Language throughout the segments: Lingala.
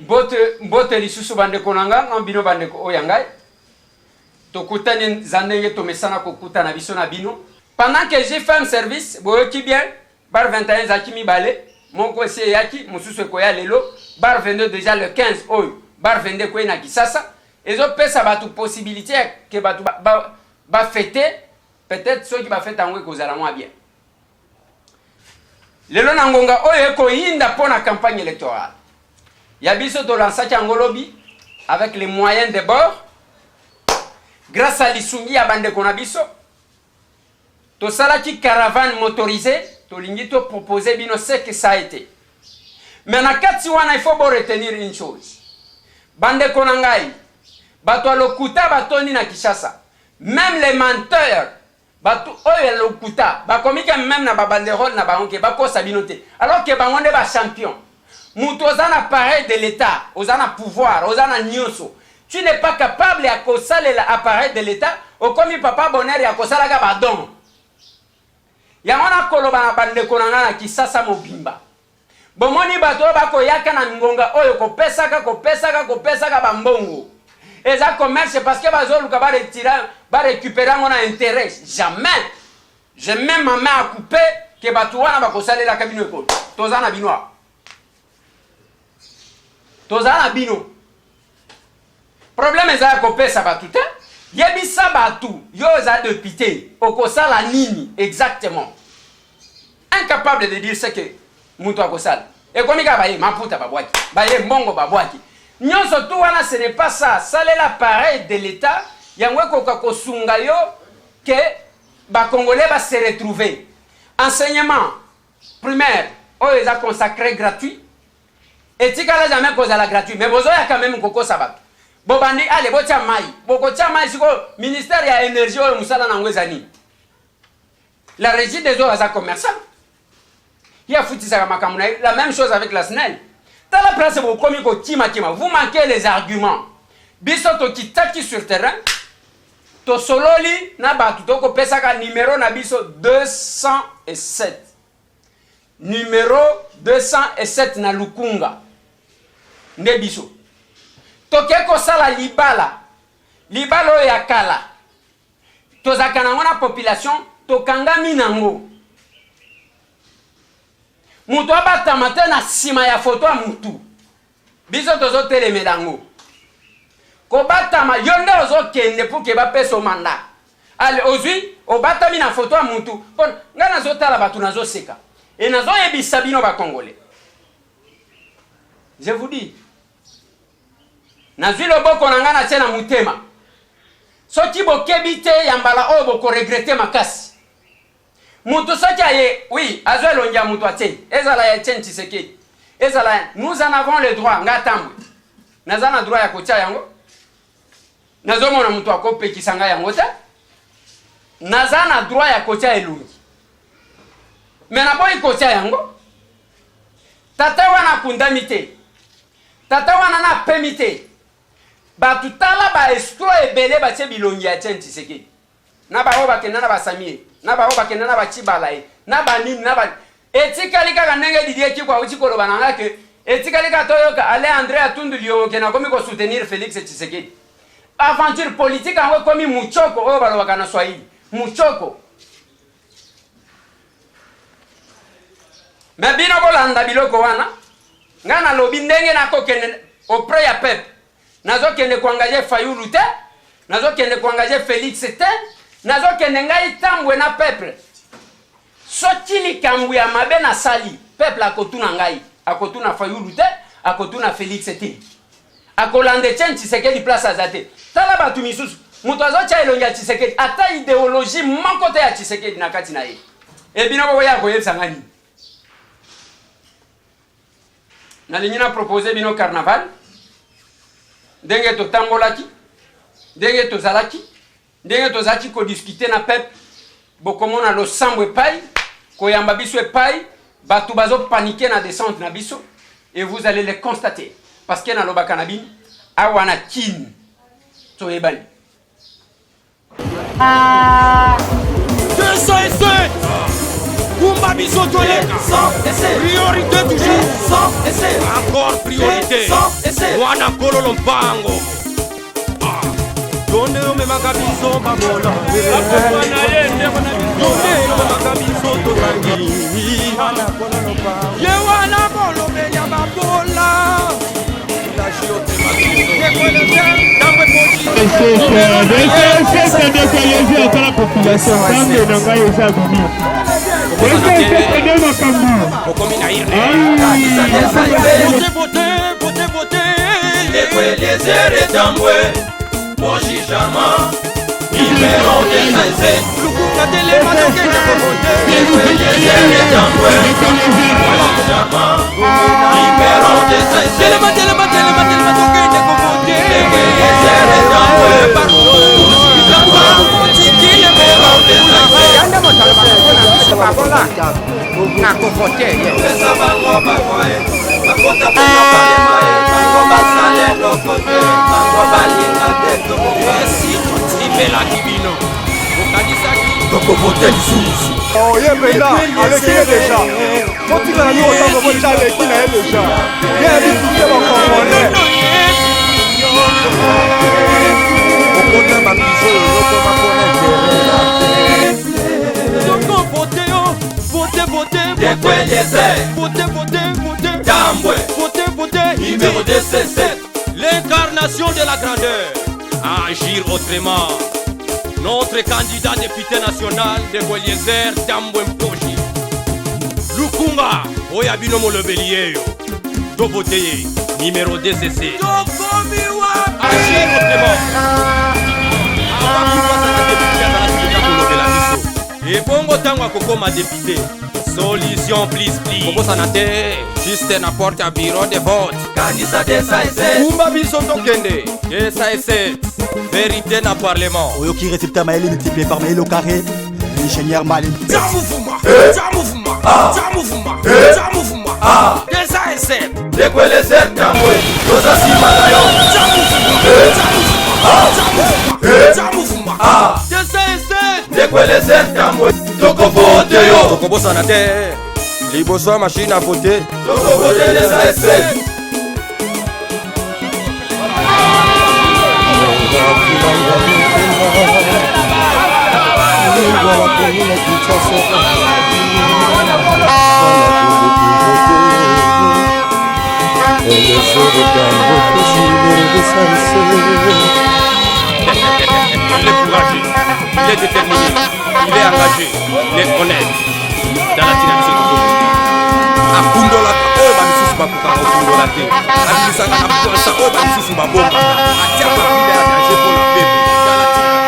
Bote lisusu bandeko nanga ngambino bandeko oyangai to kutani zandenge to mesana ko kutana biso na bino pendant que j'ai fait un service boyoki bien bar 21 zakimi bale mon ko ese yaki mususu ko ya lelo bar 22 déjà le 15 oyo bar 22 ko ina kisasa ezo pesa batu possibilité que batu ba fêter peut-être ceux qui va fêter ngwe ko zala moi bien lelo na ngonga oyo ko yinda pona campagne électorale. Yabiso to lansaki angolobi avec les moyens de bord grâce à l'isungi ya bande konabiso to salaki caravane motorisée to lingi to proposer bino ce que ça a été. Mais na kati wana il faut bon retenir une chose. Bande konangai bato lokuta batoni na Kinshasa. Même les menteurs bato oyo lokuta bakomika même na babanderole na banke bakosa binote alors que bangonde ba champion. Moutou ozana appareil de l'État, ozana pouvoir, ozana nyoso. Tu n'es pas capable à causer l'appareil de l'État, au comme papa bonheur à causer la gabadon. Yamana koloba na bande konanga na Kisasa mobimba. Bomoni bato bako yaka na ngonga oyo ko pesaka bambongo. Eza commerce parce que bazo luka ba retirer, ba récupérer mon intérêt. Jamais. Je mets ma main à couper que bato wana bako salela kabino ko. Tozana binoa. Tozana bino. Problème eza ko pesa batuta. Yebisa batu yo za de pité. Okosala nini exactement. Incapable de dire ce que mutu akosala. Et comme ka baye maputa babwaki. Baye mbongo babwaki. Nyonso tu wana ce n'est pas ça. Ça est l'appareil de l'État. Yangwe koka kosunga yo que ba Congolais va se retrouver. Enseignement primaire, oyo eza consacré gratuit. Et si kala jamais cause à la gratuit, mais vous avez quand même koko sabat. Bobandi allez botia mai. Boko tia mai siko ministère ya énergie ou musala na ngwezani. La régie des eaux à commerçant. Il y a foutu ça makamuna, la même chose avec la SNEL. Dans la place vous komi ko tima. Vous manquez les arguments. Biso to kitaki sur terrain. To sololi na batu to ko pesaka numéro na biso 207. Numéro 207 na Lukunga. Nebiso. Toke ko sala libala. Libalo ya kala. Tozaka nango na population tokanga minango. Mutu abata matena sima ya photo ya mutu. Biso tozo telemedango. Ko batama yonde ozo kende pour ke ba peso mandat. Ale ozui obata mina photo ya mutu. Pon ngana zo tala batu nazo seka. Et nous avons eu Sabino Congolais. Je vous dis, nous avons eu le bon qu'on a na mutema. Ce qui bo kebite yambala o boko regretter makasi. Mutu soki aye, oui, azwe longia mutu ate. Ezala ya chen Tshisekedi. Ezala, nous en avons le droit ngatambu. Nous avons le droit ya kotia yango. Nous avons le mutu akope kisanga yango ta. Nous avons le droit ya kotia elungi. Mais na boy kotia yango tata wana kundamite tata wana na permite ba tutala ba estro ebele ba tie bilongi ya tenti seke na ba oba kenana ba samie na ba oba kenana ba chibalae na ba nini na ba etikali kaka ndenge didie ki kwa uchi koloba nanga ke etikali ka toyoka ale André Atundu Lio ke na komi ko soutenir Félix Tshisekedi aventure politique ango komi muchoko o balo wakana Swahili muchoko. Mais bino bolanda biloko wana ngana lobi ndenge nako kende auprès ya peuple nazo kende kuangaje Fayulu te nazo kende kuangaje Félix te nazo kende ngai tambwe na peuple soti likambu ya mabe na sali peuple akotuna ngai akotuna Fayulu te akotuna Félix te akolande chen Tshisekedi place azate tala batu misusu muto azocha elonga Tshisekedi ata idéologie moko te ya Tshisekedi na kati na ye e bino bo ya koyebsa ngani. Nalinina proposé bino carnaval. Denge to tambolaki. Denge to zalaki. Denge to zaki ko discuter na pep. Bokomona lo sambwe pai. Ko yamba biso pai. Batu bazo paniquer na descente na biso. Et vous allez le constater. Parce que na loba kanabine. Awana kin. To ebali. 207 Kumba Bisotoleka. Priorité toujours. Encore priorité. Wana Kololo Mpango. Donde yo me maka biso babola. Donde yo me maka biso torangi. Ye wana bolo me ya babola. La chiote makiso. C'est décollégé à la population. Numéro 17. L'incarnation de la grandeur. Agir autrement. Notre candidat député national de Eliezer Tambwe Mposhi. Lukunga Oyabino Molobelieyo. Toboteye. Numéro 17. Agir autrement. Et bongo tango kokoma député. Solution please. Bobo Sanate, juste n'apporte un bureau de vote. Candidat de SAEC. Kumba Bisoto Kende. De SAEC. Vérité dans parlement. Oyoki résultat Maël multiplié par Maël au carré. L'ingénieur Malim. Jamouvuma. De SAEC. De Eliezer Tambwe. Toza Simalayo. Jamouvuma. De SAEC. De Eliezer Tambwe. Toko vote yo. Toko bosa na te. Liboso machine à voter. Toko vote de SAEC. Il est courageux, il est déterminé, il est engagé, il est honnête dans la dynamique du projet. Akundola oyo bamisusu bakokaka okundola te abimisaka na posa oyo bamisusu babomba atiaka vile ya danger mpo na pepe dans la dynamique.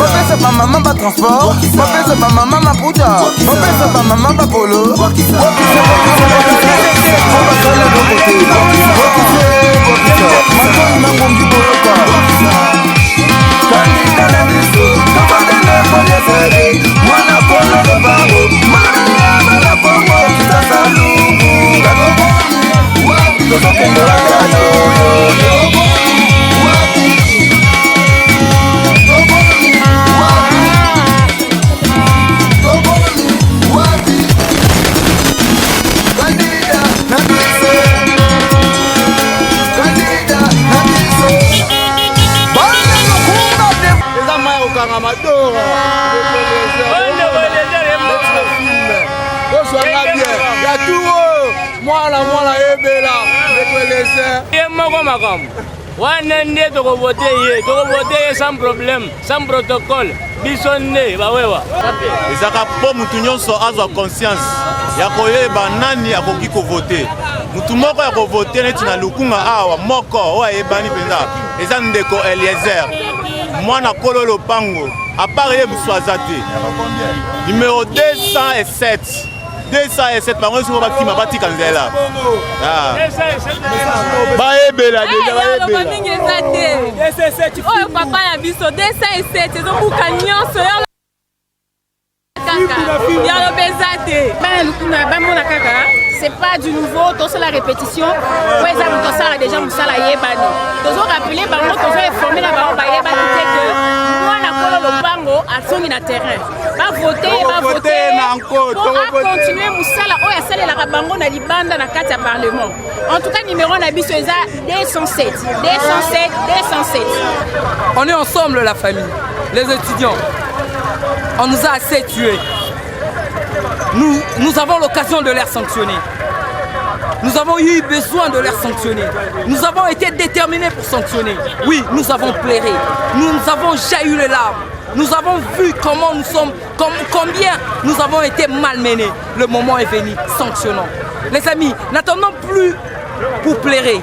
Mapesa pa mama ba transport, mapesa pa mama ma puta, mapesa pa mama ba polo. Wanende toko voter sans problème, sans protocole. Bisonne, bah ouais wa. Ezaka po mutu nyonso azwa conscience ya koyeba nani akoki ko voter. Mutu moko ya ko voter neti na lukunga awa moko oyo ayebani penza. Eza ndeko Eliezer. Mwana kolo lopango. A part ye muswaza te. Numéro 207. 207 bango siko bakima batika nzela. Ah. Baebela deja baebela. Oh papa ya biso 207 ezobuka nyonso ya c'est pas du nouveau, tout ça la répétition. Ouais, ça vous ça déjà vous ça la yebani. Toujours rappeler bango, toujours informer la bango ba yebani que moi na kolo lopango a songi na terrain. Va voter na encore. On continuer musala o ya sala la bango na libanda na kati ya parlement. En tout cas numéro na biso eza 207. On est ensemble la famille, les étudiants. On nous a assez tués. Nous avons l'occasion de les sanctionner. Nous avons eu besoin de les sanctionner. Nous avons été déterminés pour sanctionner. Oui, nous avons pleuré. Nous avons jailli les larmes. Nous avons vu comment nous sommes, combien nous avons été malmenés. Le moment est venu, sanctionnons. Les amis, n'attendons plus pour pleurer.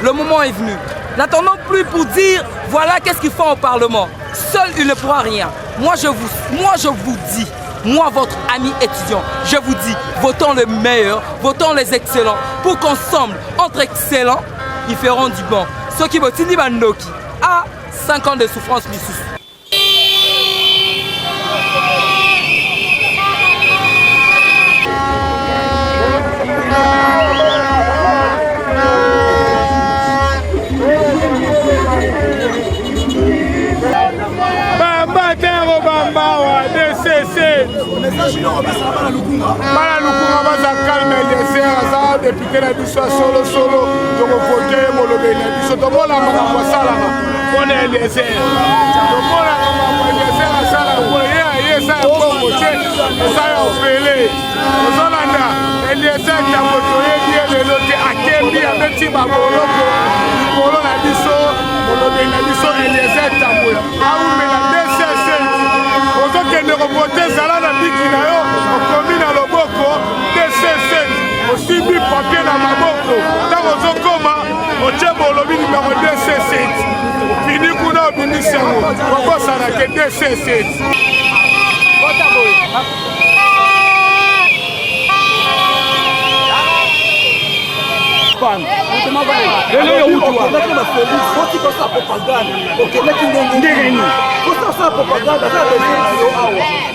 Le moment est venu. N'attendons plus pour dire, voilà qu'est-ce qu'ils font au Parlement. Seul, il ne pourra rien. Moi, je vous dis, moi, votre ami étudiant, je vous dis, votons le meilleur, votons les excellents, pour qu'ensemble, entre excellents, ils feront du bon. Ceux qui votent Bandoki, à 5 ans de souffrance, Bala lukunga baza calme Eliezer aza député na biso solo toko voter molobe na biso tomona makambo asalaka mpona Eliezer tomona makambo Eliezer asalaka mpona ye eza ya bongo te eza ya ofele ozolanda Eliezer ntango toyebi ye lelo te akembi abeti baboloko likolo na biso molobe na biso Eliezer ntango aumela DCC ozokende kovote ezala na biki na yo okomi na loboko DCC osimbi papie na maboko ntango ozokoma otie bolobi libango DCC opini kuna obimisi yango okosala ke DCC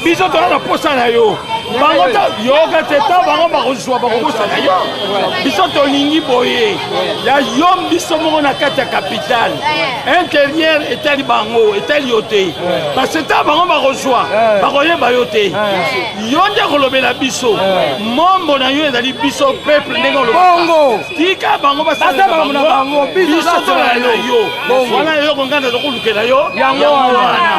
biso tolana posa na yo bango yoka te ta bango bakozwa bakokosa na yo biso tolingi boye ya yo biso moko na kati ya capitale intérieur etali bango etali yo te parce que ta bango bakozwa bakoyeba yo te yo nde kolobela biso mombo na yo ezali biso peuple ndenge olobongo tika bango basala bango biso tolala na yo wana yo konganda tokolukela yo yango wana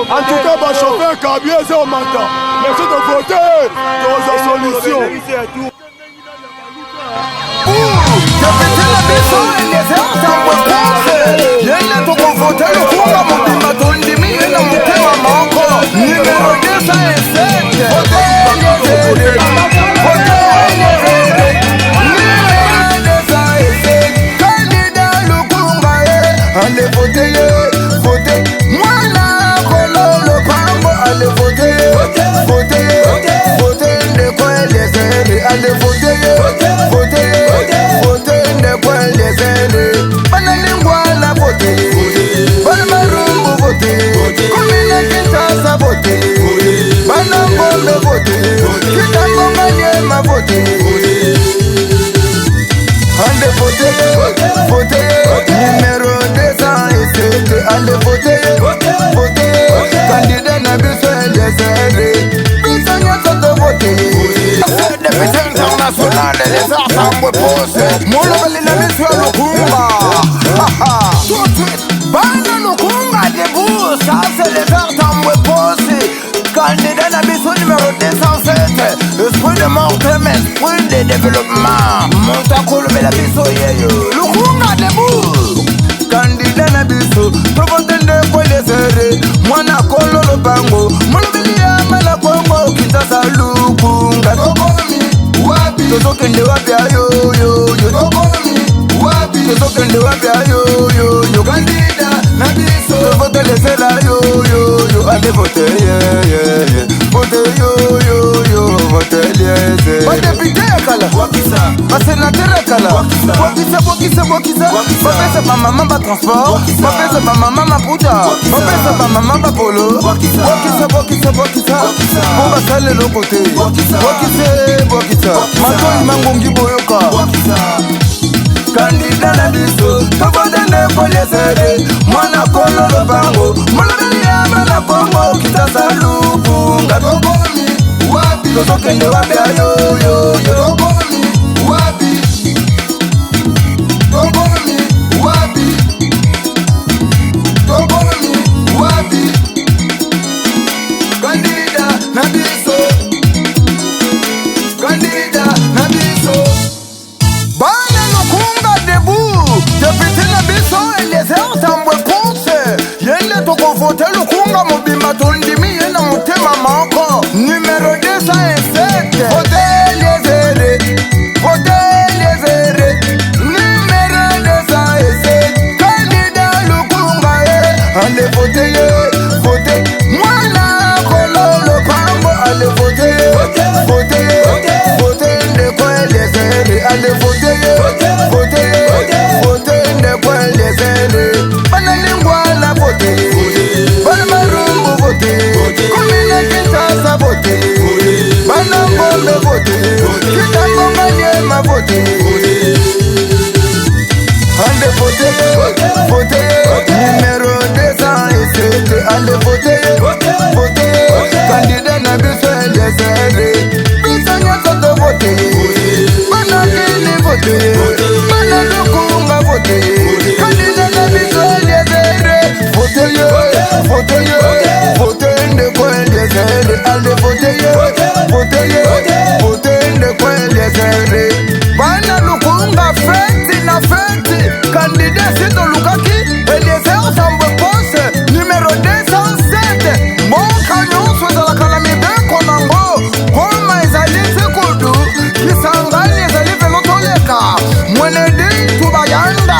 En tout cas, chauffeur Kabié, c'est au mandat. Merci de voter. Dans la solution. Député la biso elezera tambwe pose yena tokovote lukunga mobimba tondimi yena motema moko numero 207 vote elezere vote elezere numero 207 kandida lukunga ye ale vote ye vote mwana kololo pango ale vote ye vote ye vote ndeko elezere ale vote ye vote ye numéro 207 allez voter candidat na biso elezere biso nyonso tovote député international elezar tambwe pose molobeli na biso ya lukunga tout de suite bana lukunga debout ça c'est elezar tambwe pose candidat na biso numéro 207 esprit de morte mais esprit de développement montakolobela biso yeyo lukunga debout candidat na biso tovote ndeko elezere mwana kololo bango molobeli ya mala kongo kitasa lukunga tokomi wapi tozokende wapi ayoyoyo tokomi wapi tozokende wapi ayoyoyo kandida na biso tovote elezere ayoyoyo ale vote vote yoyoyo vote elezere badepute yakala basenatere yakala bokisa bapesa bamama batransport bapesa bamama maputa bapesa bamama bapolo bokisa po basala eloko te bokisa matoi mangongi boyoka kandida na biso tovote ndeko elezere mwana kololo bango molobeli ya mala kongo kitasa lukunga tokomi wapi tozokende wapi ayoyoyo tokomi wapi kandida na biso bana lukunga debout député na biso elezere tambwe pose yende tokovote lukunga mobimba tondimi yena motema moko numéro 207 vote elezere numéro 207 kandida lukunga ye ale vote ye vote mwana kololo pango ale vote ye vote ndeko elezere ale vote ye vote ndeko elezere bana lingwala vote bana marumbu vote komine kitasa vote bana ngombe vote kitambo manyema vote ale vote numéro 207 ale vote candidat na biso elezere biso nyonso tovote bana kini vote bana lukunga vote candidat na biso elezere vote ndeko elezere ale vote ndeko elezere bana lukunga feti na feti candidat sitolukaki elezere tambwe pose numéro 207 mboka nyonso ezalaka na mibeko nango goma ezali sikudu kisangani ezali velo toleka mwenedi tubayanda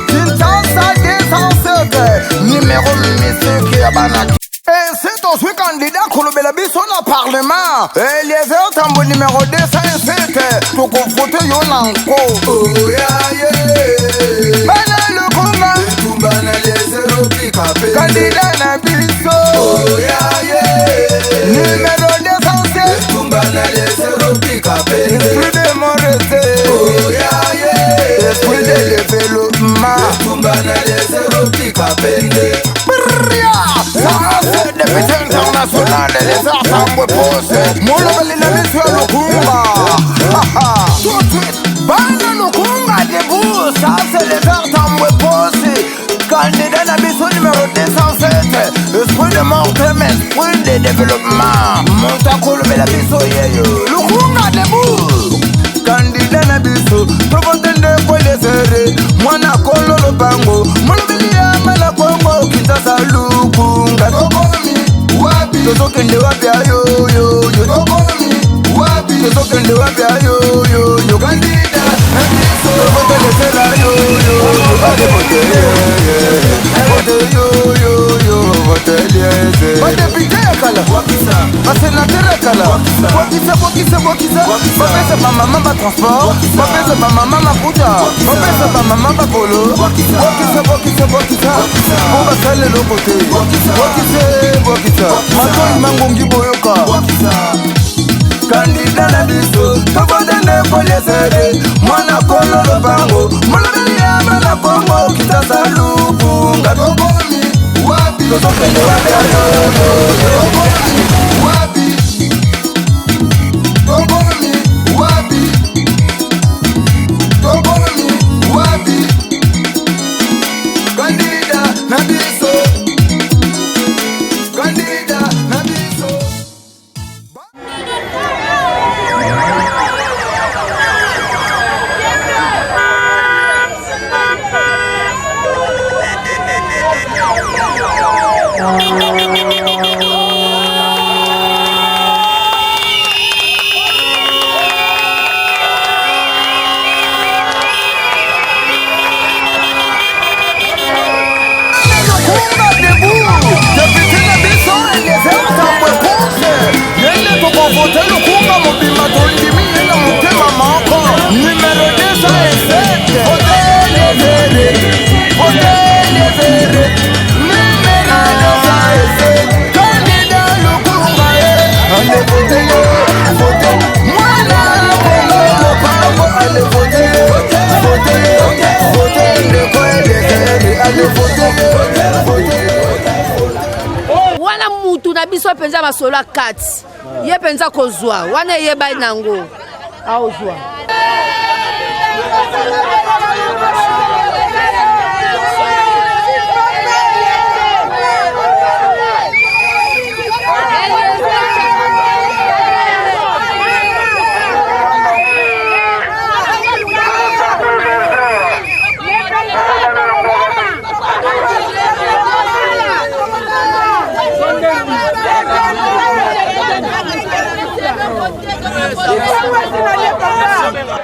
kinshasa 207 numéro misiki ya banaki ainsi tozwi candidat kolobela biso na parlement eliezer tambwe numéro 207 tokovote yo na nko bana lukunga candidat na biso numéro 207 esprit de morete esprit de développement ça c'est député international elezar tambwe pose molobeli na biso ya lukunga tout de suite bana lukunga debout ça c'est elezar tambwe pose candidat na biso numéro 207 esprit de mortel, mais esprit de développement. Monte à colomber la biso, le kunga debout. Candidat na biso, provoquant de quoi les serrer. Moi na kolo lo bango, mon bilia mala kongo, kita salukunga. Tokomi, wapi, tokende wapi ayo yo yo. Tokomi, wapi, tokende wapi ayo yo yo. Candidat na biso, provoquant de serrer yo yo. Vote vote yo yo yo, vote liese. Vote pite kala, wakisa. Basenateur kala, wakisa wakisa wakisa. Bapesa ba mama transport, bapesa ba mama kuta, bapesa ba mama polo. Wakisa wakisa wakisa. Oba sale lo côté. Wakisa wakisa. Matoi mangongi boyoka. Wakisa. Candidat na biso, toboda ne poliesere. Mwana kolo lo bango, mwana belia mwana kongo. Kita salukunga tokomi, wapi tokende wapi ayo yo yo. Wapi tokomi, wapi tokomi, wapi. Candidat na biso, candidat na biso. Wana mutu na biso penza masolo kati ye penza kozwa wana ye bai nango aozwa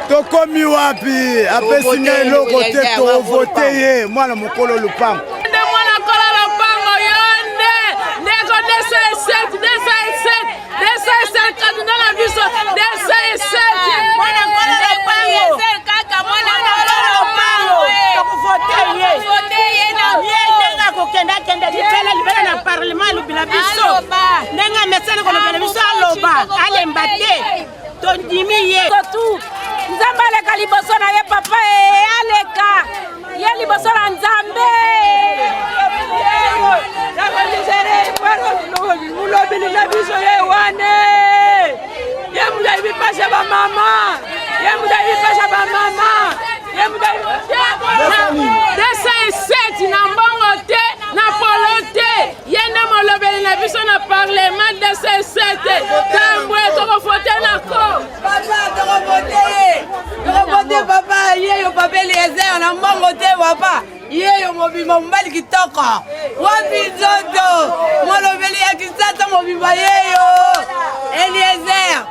Tokomi wapi apesinga eloko te to vote ye mwana mokolo lupango. Nde mwana kola lupango yonde ndeko DC7 kaduna na biso DC7 mwana kola lupango kaka mwana kola lupango vote ye na yenga kokenda kenda libela na parlement lubila biso nenga mesene ko lubila biso aloba alemba te tondimi ye Nzambe aleka liboso na ye papa aleka ye liboso na Nzambe mulobili na biso ye wane ye muda ibipasha ba mama ye muda ibipasha ba mama ye muda DC7 na mbongo te na polo te ye nde molobeli na biso na parlement DC7 tambwe tokofote nako Tokofote papa yeyo papa Eliezer na mbongo te papa yeyo mobima mbali kitoko wapi zoto molobeli ya kisasa mobima yeyo Eliezer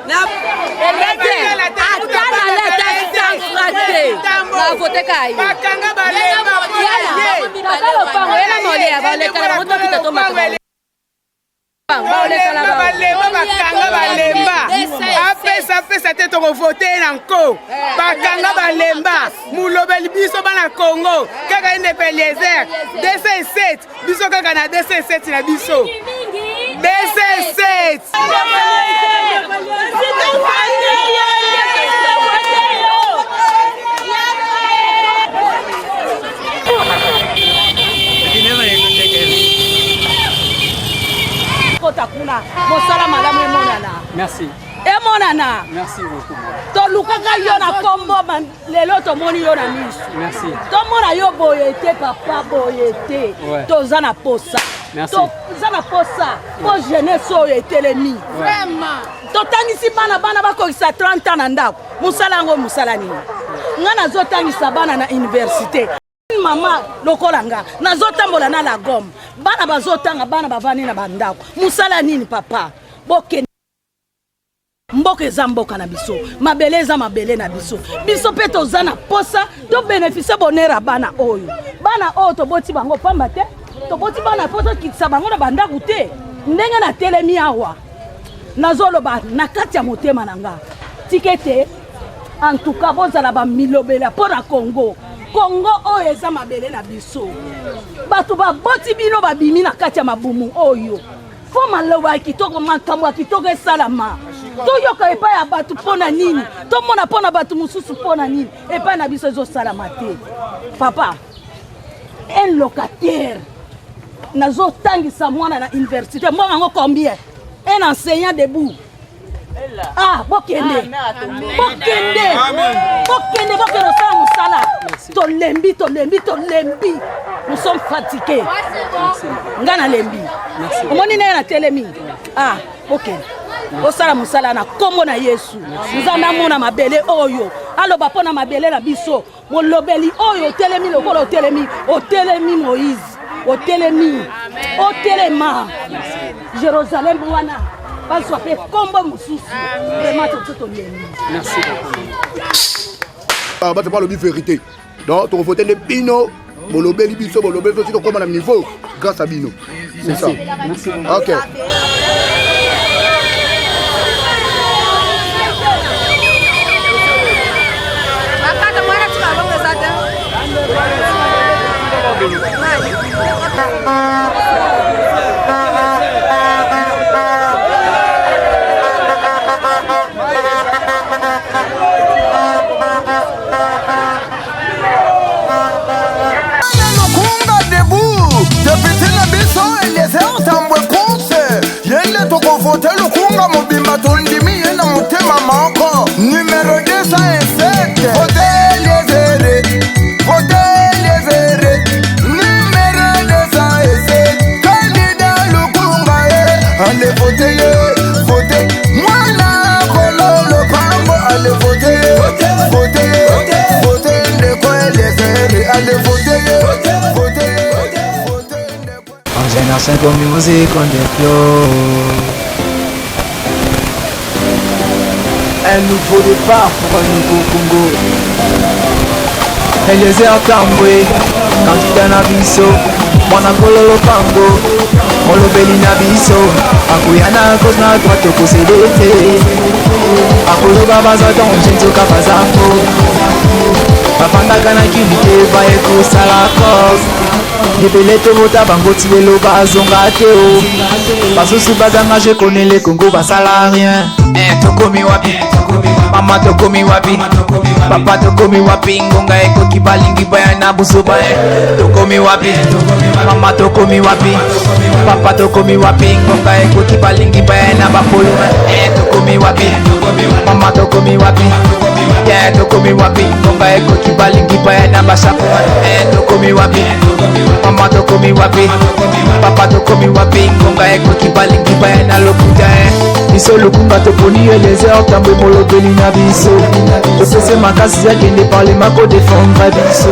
na atana leta sankrate na vote kai bakanga balemba bakalo pango ela molea baleka moto kitato makalo bakanga balemba apesa te tokovote nanko bakanga balemba mulobeli biso bana Congo kaka ine Eliezer DC7 biso kaka na DC7 na biso DC7 Merci. Emonana. Merci beaucoup. To lukaka yo na kombo lelo to moni yo na misu. Merci. To mona yo boyete papa boyete. Ouais. To zana posa. Eza na posa po jeunesse oyo etelemi. Vraiment. Totangisi bana bakokisa 30 ans na ndako. Musala ngo musala nini? Nga nazotangisa bana na université. Mama lokola nga nazotambola na la gomme. Bana bazotanga bana bavani na bandako. Musala nini papa? Boke mboka eza mboka na biso, mabele eza mabele na biso. Biso pe toza na posa to bénéficier bonheur bana oyo. Bana oyo toboti bango pamba te. Toboti bana poto kitisa bango na bandako te. Ndenge na telemi awa. Nazoloba na kati ya motema na nga. Tikete en tout cas bozala ba milobela pona Congo. Congo oyo eza mabele na biso. Bato baboti bino babimi na kati ya mabumu oyo. Fo maloba kitoko makambo kitoko esalama. Toyoka epai ya bato pona nini? Tomona pona bato mususu pona nini? Epai na biso ezosalama te. Papa, un locataire nazo tangisa mwana na université mwana ngo combien? Un enseignant debout. Ah, bokende. Bokende sala musala. Tolembi. Nous sommes fatigués. Ngana lembi. Omoni na telemi. Ah, bokende. Osala musala na kombo na Yesu. Nzambe amona mabele oyo. Aloba pona mabele na biso. Molobeli oyo telemi lokola otelemi Moïse. Otelema. Jérusalem wana. Baswa pe kombo mususu. Vraiment toto lembi. Merci beaucoup. Bah pas le vérité. Donc tu voter les Bino. Molobeli biso molobeli to comme à niveau grâce à Bino. C'est ça. Merci. OK. Numéro 207 numéro 207 candidat Lukunga allez voter mwana kololo pambo allez voter de quoi les allez voter en génération comme musique on déplore un nouveau départ pour un nouveau Congo. Eliezer Tambwe, candidat na biso, mwana kololo pango, molobeli na biso, akuya na cause na droite kosedete, akoloba baza danger nzoka bazango, bafandaka na kinite baye kosala cause. Libele tobota bango ti lelo bazonga te o basusu bazanga je connais le Congo basala rien. Tokomi wapi mama tokomi wapi papa tokomi wapi ngonga ekoki balingi baya na busoba tokomi wapi mama tokomi wapi papa tokomi wapi ngonga ekoki balingi baya na bapolo tokomi wapi mama tokomi wapi tokomi wapi ngonga ekoki balingi baya na bashapo tokomi wapi mama tokomi wapi papa tokomi wapi ngonga ekoki balingi baya na lokuta biso lokunga toponi Eliezer Tambwe molobeli na biso topese makasi yakende parlema kodefendre biso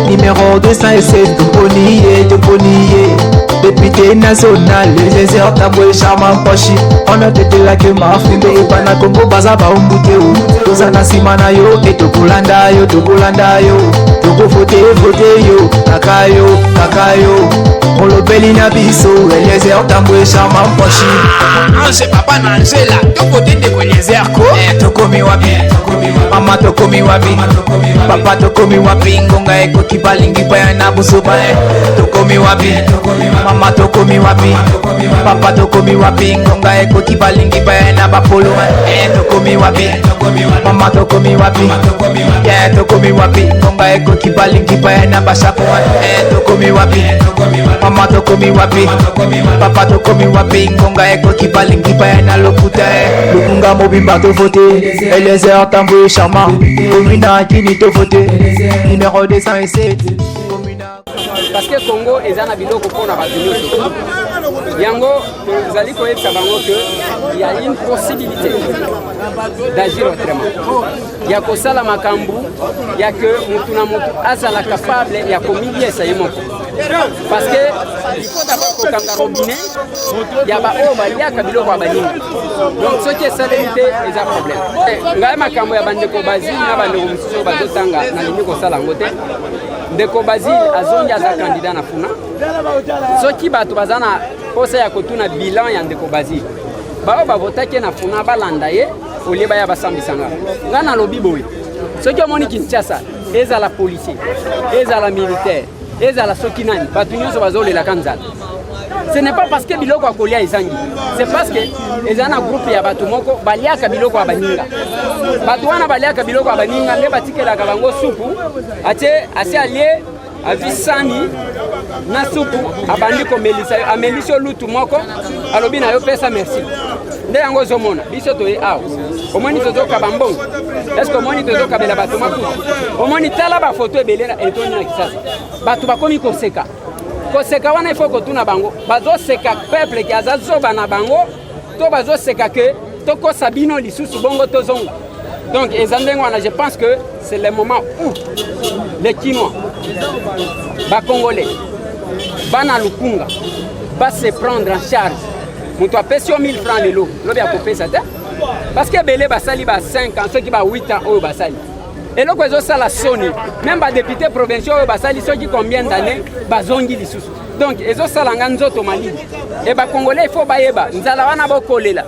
numéro 207 toponi ye député national Eliezer Tambwe charmant pochi on a tete lake mafimbe epana Congo baza baumbuke o toza na nsima na yo etokolanda yo tokovote yo kaka yo molobeli na biso Eliezer Tambwe charmant pochi Ange papa na Angela tokote de Eliezer ko tokomi wapi mama tokomi wapi papa tokomi wapi ngonga ekoki balingi baya na busoba tokomi wapi mama tokomi wapi papa tokomi wapi ngonga ekoki balingi baya na bapolo tokomi wapi mama tokomi wapi tokomi wapi ngonga ekoki balingi baya na bashapo tokomi wapi mama tokomi wapi papa tokomi wapi ngonga ekoki balingi baya na lokuta lukunga mobimba to vote Eliezer Tambwe charmant commune kini to vote numéro 207 commune parce que Congo ezana biloko pona batunyo. Yango tozali koyebisa bango que il y a une possibilité d'agir autrement. Il y a kosala makambu, il y a que mutu na mutu azala capable ya komibiesa yemoko. Parce que il faut d'abord kokanga robinet, il y a ba o baliaka biloko abaninga. Donc ce qui est saluté est un problème. Ngai makambo ya bandeko Bazil na bandeko mususu bazotanga na limi kosala ngote. Ndeko Bazil azongi aza candidat na funa. Soki bato bazana posa ya kotuna bilan ya Ndeko Bazil. Bao bavotaki na funa balanda ye olieba ya basambisanga. Nga na lobi boye. Soki omoni Kinshasa, ezala policier, ezala militaire, ezala soki nani, bato nyonso bazolela kanzala. Ce n'est pas parce que biloko akolia ezangi. C'est parce que ezana groupe ya bato moko baliaka biloko abaninga. Bato wana baliaka biloko abaninga nde batikelaka bango supu ate ase alie avisani na supu abandi komelisa amelisio lutu moko alobi na yo pesa merci. Nde yango zomona biso toye aw. Omoni tozoka bambongo. Est-ce que omoni tozoka bela bato makuta? Omoni tala ba photo ebelera etoni na Kisasa. Bato bakomi koseka. Koseka wana il faut kotuna bango. Bazo seka peuple ki azazoba na bango to bazo seka ke toko sabino lisusu bongo tozonga. Donc je pense que c'est le moment où les Chinois, les Congolais, Bana Lukunga, va se prendre en charge. Nous avons payé 1000 francs de l'eau. Nous avons payé ça. Parce que Belé Basali a 5 ans, ceux qui ont 8 ans au Basali. Et là, ils ont la Sony. Même les députés provinciaux au Basali, ceux qui ont combien d'années, bazongi les sous. Donc, ils ont ça la nganzo Mali. Et les Congolais, il faut baïeba. Nous allons coller là.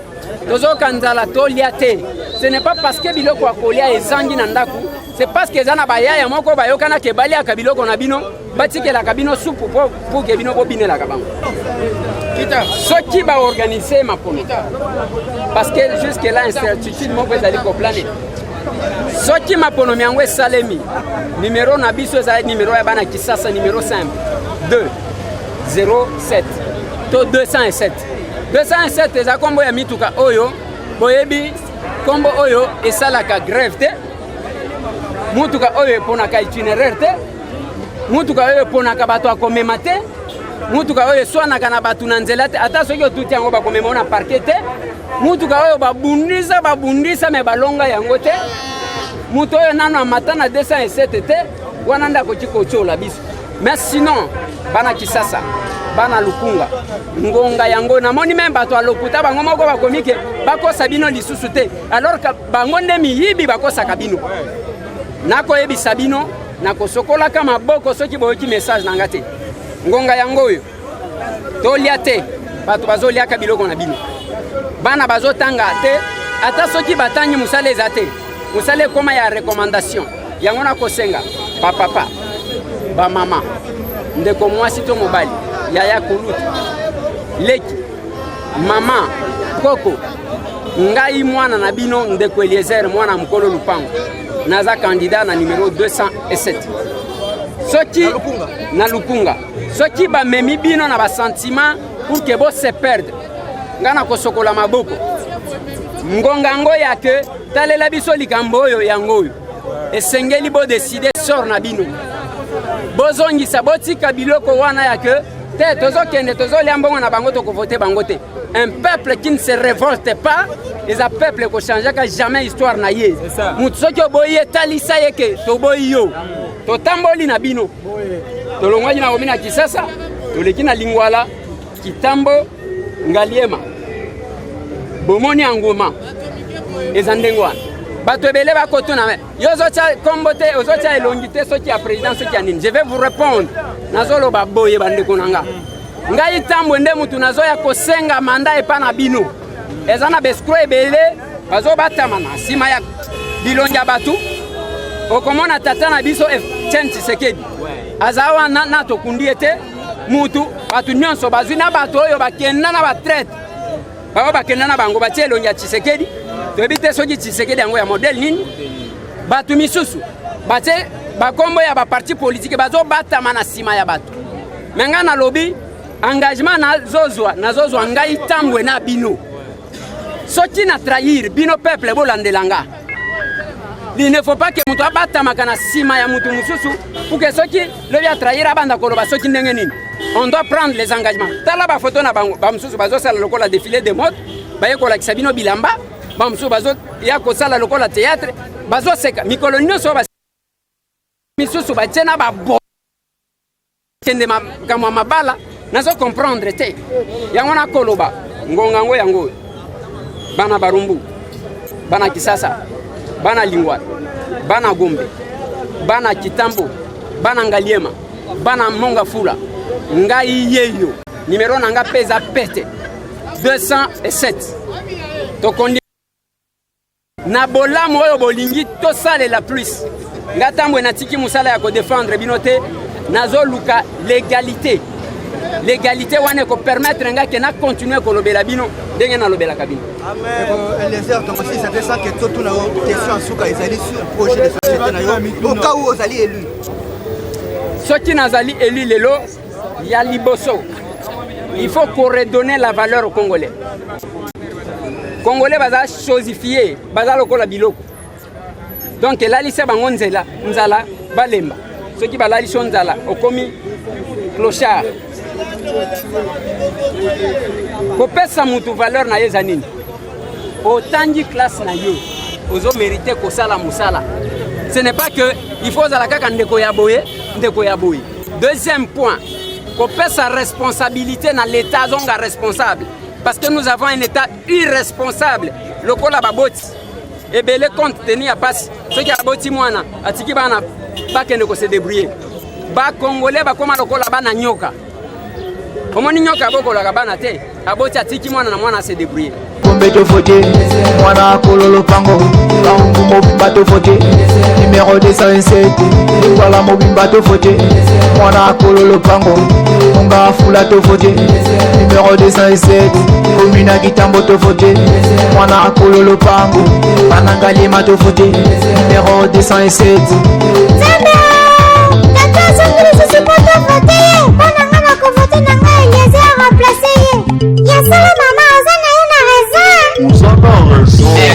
Ce n'est pas parce que biloko akolia ezangi na ndaku, c'est parce que zana bayaya moko bayokana ke balia ka biloko na bino, batike la kabino soupe pour que bino bobine la kabango. Kita soki ba organiser mapono. Parce que jusque là incertitude moko ezali ko planer. Soki mapono miango salemi. Numéro na biso za numéro ya bana Kisasa numéro 5 207 to 207. 207 eza kombo ya mituka oyo boyebi kombo oyo esalaka grève te mutuka oyo eponaka itinéraire te mutuka oyo eponaka bato akomema te mutuka oyo eswanaka na bato na nzela te ata soki otuti yango bakomema na parke te mutuka oyo babundisa me balonga yango te mutu oyo nano amata na 207 te wana nda koki kotiola biso mais sinon bana Kisasa bana Lukunga ngonga yango namoni même bato alokuta bango moko bakomike bakosa bino lisusu te alors que bango nde miyibi bakosa kabino nako yebi sabino nako sokola kama boko soki boyoki message nanga te ngonga yango oyo tolia te bato bazolia ka biloko na bino bana bazotanga te ata soki batangi musale ezate musale koma ya recommandation yango nako senga papa ba mama ndeko mwasi to mobali yaya kulutu leki mama koko ngai mwana na bino ndeko Eliezer mwana mkolo lupango naza candidat na numéro 207 soki na Lukunga soki ba memi bino na ba sentiment pour que bo se perdre ngana kosokola maboko ngonga ngo yake talela biso likambo oyo yango oyo esengeli bo décider sort na bino bozongisa botika biloko wana yake te tozokende tozolia mbongo na bango tokovote bango te un peuple qui ne se révolte pas est un peuple qui changera jamais histoire na ye mutu soki oboyi etalisa yeke toboyi yo totamboli na bino tolongwaki na komina Kisasa toleki na Lingwala Kitambo Ngaliema bomoni angoma eza ndengo wana bato ebele bakotuna me yo ozotia kombo te ozotia elongi te soki ya président soki ya nini je vais vous répondre nazoloba boye bandeko na nga ngai tambo nde mutu nazoya kosenga manda epa na bino eza na bescro ebele bazobatama na nsima ya bilongi ya bato okomona tata na biso Etienne Tshisekedi aza wana na tokundi ete mutu bato nyonso bazwi na bato oyo bakenda na batraite bao bakenda na bango batie elongi ya Tshisekedi toyebi te soki Tshisekedi yango ya modèle nini bato misusu batie bakombo ya baparti politique bazobatama na nsima ya bato me ngai nalobi engagement nazozwa ngai tambwe na bino soki na trahir bino peuple bolandela nga Il ne faut pas que mutu abatamaka na sima ya mutu mususu pour que ceux qui le vient trahir abanda koloba ceux qui ndenge nini. On doit prendre les engagements. Tala ba photo na bango ba mususu bazo sala lokola défilé de mode, ba yekola kisabino bilamba, ba mususu bazo ya ko sala lokola théâtre, bazo seka mikolo nyonso ba misusu ba tena ba bo. Kende ma kama mabala nazo comprendre te. Yango na koloba ngonga ngo yango. Bana barumbu, bana kisasa, bana lingwa, bana gombe, bana kitambo, bana ngaliema, bana monga fula, ngai yeyo, numéro nanga pesa pete, 207. Tokondi na bola moyo bolingi to sale la plus. Ngatambo na tiki musala ya ko défendre binote, nazo luka l'égalité. L'égalité wane ko permettre nga ke na continuer ko lobela bino ndenge na lobela kabino. Eliezer donc aussi c'est ça que tout na question en souka ezali sur projet de société na yo au cas où ozali élu. Soki nazali élu lelo ya liboso. Il faut qu'on redonne la valeur aux Congolais. Congolais baza chosifié, baza lokola biloko. Donc la lise bango nzela, nzala balemba. Ceux qui balali son nzala okomi clochard. Kopesa mutu valeur na yeza nini. Autant classe na yo, ozo mériter ko sala musala. Ce n'est pas que il faut zala kaka ndeko ya boye. Deuxième point, kopesa responsabilité na l'état zonga responsable parce que nous avons un état irresponsable. Lokola baboti ebele compte tenu ya passe ceux qui aboti mwana atiki bana pas que ne ko se débrouiller. Ba congolais ba koma lokola bana nyoka. Omoni nyoka boko la kabana te, aboti atiki mwana na mwana se débrouiller. Kombe to voter, mwana kololo pango, bangu mobimba to voter, numéro 207, voilà mobimba to voter, mwana kololo pango, monga fula to voter, numéro 207, komina kitambo to voter, mwana kololo pango, banangalima to voter, numéro 207.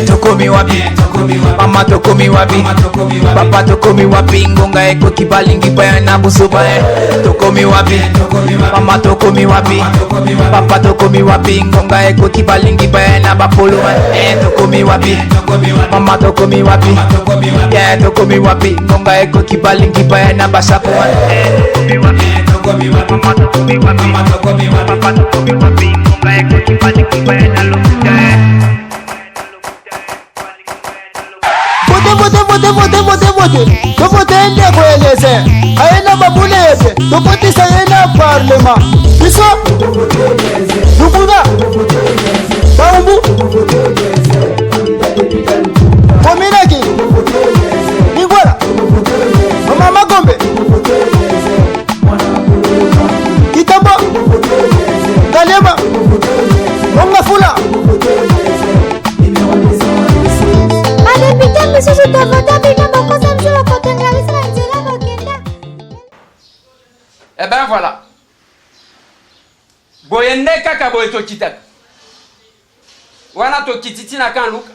Tokomi wapi, mama tokomi wapi, papa tokomi wapi, ngonga eko kibalingi baya na busuba tokomi wapi, mama tokomi wapi, papa tokomi wapi, ngonga eko kibalingi baya na bapolo tokomi wapi, mama tokomi wapi, yeah tokomi wapi, ngonga eko kibalingi baya na basapo tokomi wapi, mama tokomi wapi, papa tokomi wapi, ngonga eko kibalingi baya na lokuta Tovote ndeko Eliezer ayena babulete topotisa yena parlement biso lukuna baumbu kominaki ningwala mama gombe kitambo galema monga fula Eh ben voilà. Boyende kaka boye to kitaka. Wana to kititi na kan luka.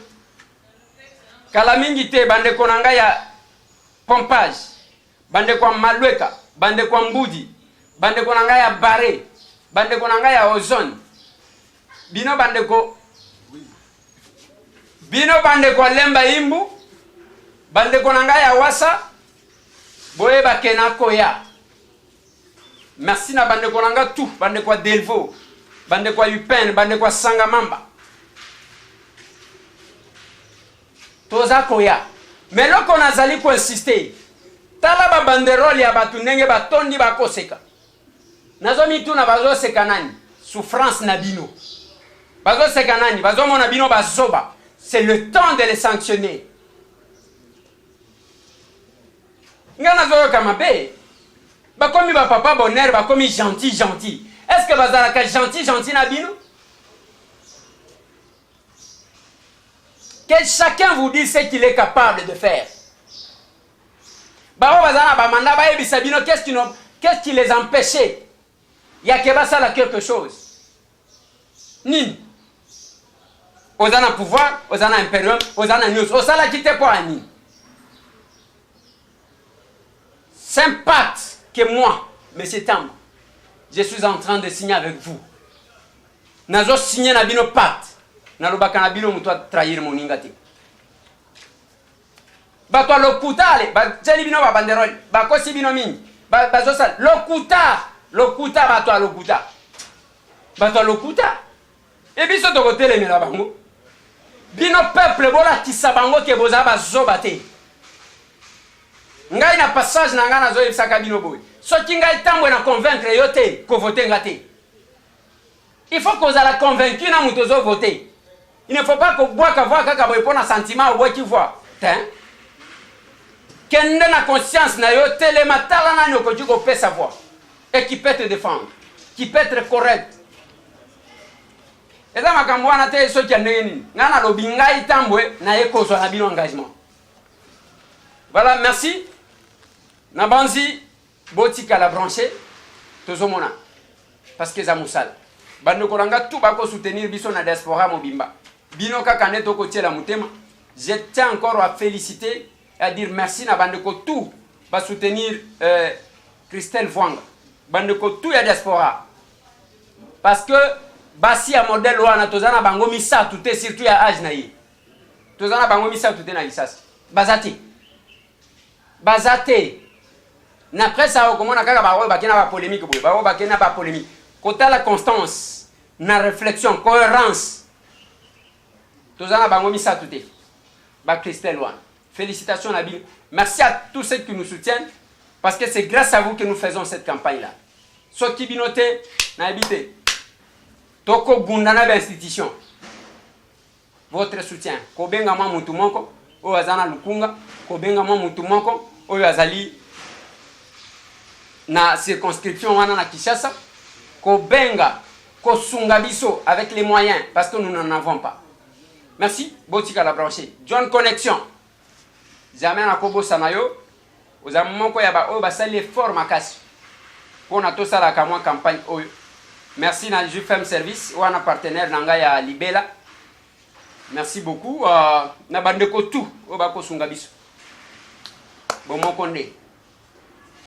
Kala mingi te bande konanga ya pompage. Bande kwa malweka, bande kwa mbudi, bande konanga ya bare, bande konanga ya ozone. Bino bande kwa lemba imbu, bande konanga ya wasa, boye bakena koya. Merci na bande konanga tout, bande kwa Delvo, bande kwa Upen, bande kwa Sangamamba. Toza koya. Mais là qu'on a zali ko insister. Tala ba banderole ya batu ndenge batondi bakoseka. Nazo mitu na bazo seka nani? Souffrance na bino. Bazo seka nani? Bazo mona bino bazoba. C'est le temps de les sanctionner. Ngana zo kama be. Ba komi ba papa bonheur, ba komi gentil. Est-ce que bazala ka gentil na bino? Que chacun vous dise ce qu'il est capable de faire. Baro bazala ba manda ba ebisa bino qu'est-ce qui les empêchait? Ya ke basala quelque chose. Nini? Ozana pouvoir, ozana imperium, ozana news. Osala kite po ani. C'est un pacte que moi, M. Tambo, je suis en train de signer avec vous. Nazo signé na bino pacte. Nalobaka na bino muto trahir moninga te. Bato lokutale, ba jeli bino ba banderole, ba kosi bino mingi. Ba zosa lokuta bato lokuta. Bato lokuta. Et biso to kotele mela bango. Bino peuple bola kisabango ke boza ba zoba te. Ngai na passage na ngana zo yebisaka bino boy. Soki ngai tambo na convaincre yo te ko voter ngate. Il faut qu'on la convaincu na muto zo voter. Il ne faut pas que bois ka voix kaka boy pona sentiment ou boy qui voit. Hein? Kende na conscience na yo telema tala na nyoko juko pesa voix. Et qui peut te défendre, qui peut être correct. Et là makambo wana te so kiandeni. Ngana lobi ngai tambwe na eko so na bino engagement. Voilà, merci. Nabanzi botika la branché tozomona parce que za musala. Bando kolanga tout bako soutenir biso na diaspora mobimba. Bino kaka neto ko tiela mutema. Je tiens encore à féliciter et à dire merci na bando ko tout ba soutenir Christelle Vwanga. Bando ko tout ya diaspora. Parce que basi ya modèle wana tozana bango misa tout est surtout ya âge na yi. Tozana bango misa tout est na lisasi. Bazate. Na pressa au comment na kaka ba bakina ba polémique boy. Ba bakina ba polémique. Kota la constance, na réflexion, cohérence. Tozana bango misa tout est. Ba Christelle Wan. Félicitations Nabil. Merci à tous ceux qui nous soutiennent parce que c'est grâce à vous que nous faisons cette campagne là. Soki binote na habité. Toko bundana ba institution. Votre soutien. Kobenga mwa mutu moko, o azana lukunga, kobenga mwa mutu moko, o azali na circonscription wana na Kinshasa. Kobenga, kosunga biso avec les moyens parce que nous n'en avons pas. Merci. Botika la branché. John Connexion. Jamais na kobo sanayo. Ozamoko ya ba o ba sali effort makasi. Pona to sala ka mwa campagne oyo. Merci na JFM Service ou na partenaire nanga ya Libela. Merci beaucoup. Na bandeko tout o ba kosunga biso. Bon mon konde.